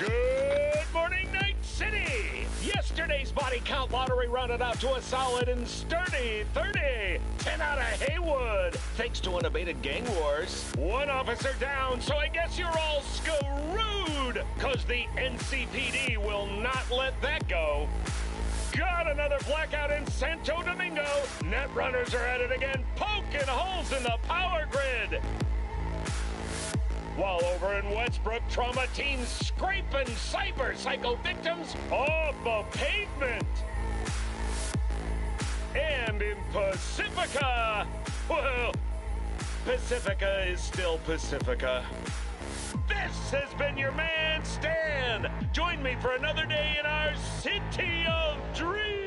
Good morning, Night City! Yesterday's body count lottery rounded out to a solid and sturdy 30. 10 out of Haywood, thanks to unabated gang wars. One officer down, so I guess you're all screwed, cause the NCPD will not let that go. Got another blackout in Santo Domingo. Netrunners are at it again, poking holes in the power grid. While over in Westbrook, trauma teams scraping cyber psycho victims off the pavement. And in Pacifica, well, Pacifica is still Pacifica. This has been your man, Stan. Join me for another day in our City of Dreams.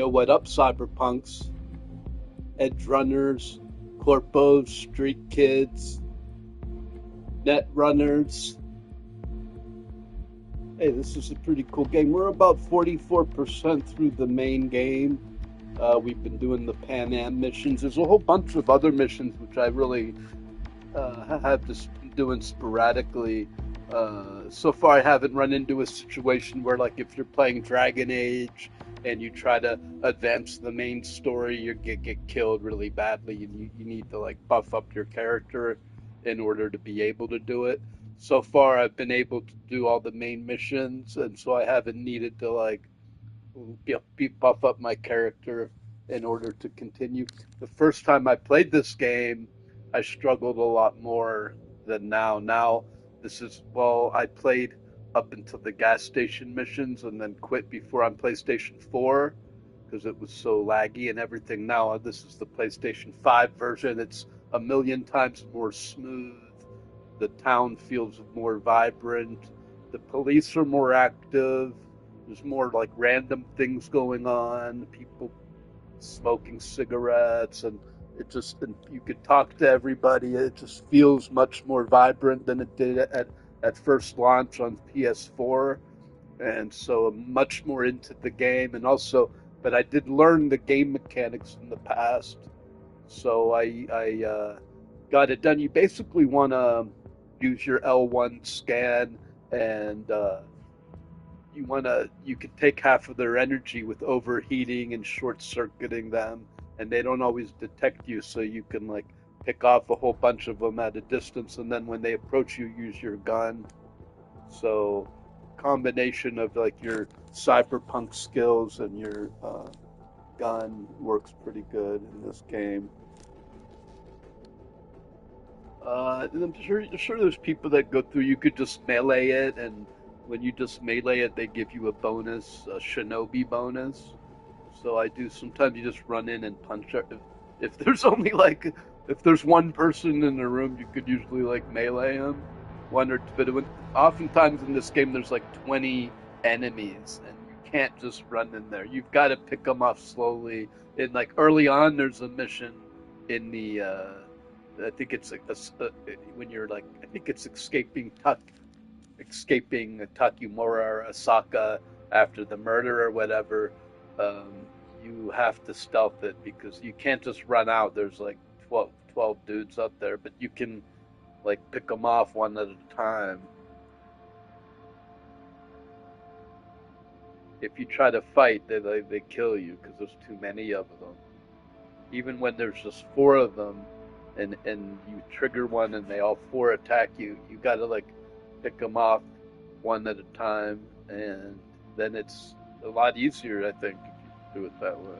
Yo, what up, Cyberpunks, Edgerunners, Corpos, Street Kids, Netrunners? Hey, this is a pretty cool game. We're about 44% through the main game. We've been doing the Pan Am missions. There's a whole bunch of other missions which I really have just been doing sporadically. So far, I haven't run into a situation where, like, if you're playing Dragon Age and you try to advance the main story, you get killed really badly, and you need to like buff up your character in order to be able to do it. So far, I've been able to do all the main missions, and so I haven't needed to like buff up my character in order to continue. The first time I played this game, I struggled a lot more than now. Now, this is, well, I played up until the gas station missions and then quit before on PlayStation 4 because it was so laggy and everything. Now, this is the PlayStation 5 version. It's a million times more smooth. The town feels more vibrant. The police are more active. There's more like random things going on, people smoking cigarettes, and and you could talk to everybody. It just feels much more vibrant than it did at first launch on PS4, and so I'm much more into the game. And also, but I did learn the game mechanics in the past, so I got it done. You basically want to use your L1 scan and you can take half of their energy with overheating and short circuiting them, and they don't always detect you, so you can like pick off a whole bunch of them at a distance, and then when they approach you, use your gun. So combination of like your cyberpunk skills and your gun works pretty good in this game. And I'm sure there's people that go through. You could just melee it, and when you just melee it, they give you a bonus, a shinobi bonus. So I do. Sometimes you just run in and punch it. If there's only like, if there's one person in the room, you could usually like melee him. One or two, but oftentimes in this game there's like 20 enemies, and you can't just run in there. You've got to pick them off slowly. And like early on, there's a mission in the I think it's like when you're like, I think it's escaping Takimura or Asaka after the murder or whatever. Um, you have to stealth it because you can't just run out. There's like 12 dudes up there, but you can like pick them off one at a time. If you try to fight, they kill you because there's too many of them. Even when there's just four of them, and you trigger one and they all four attack you, you gotta like pick them off one at a time, and then it's a lot easier, I think, if you do it that way.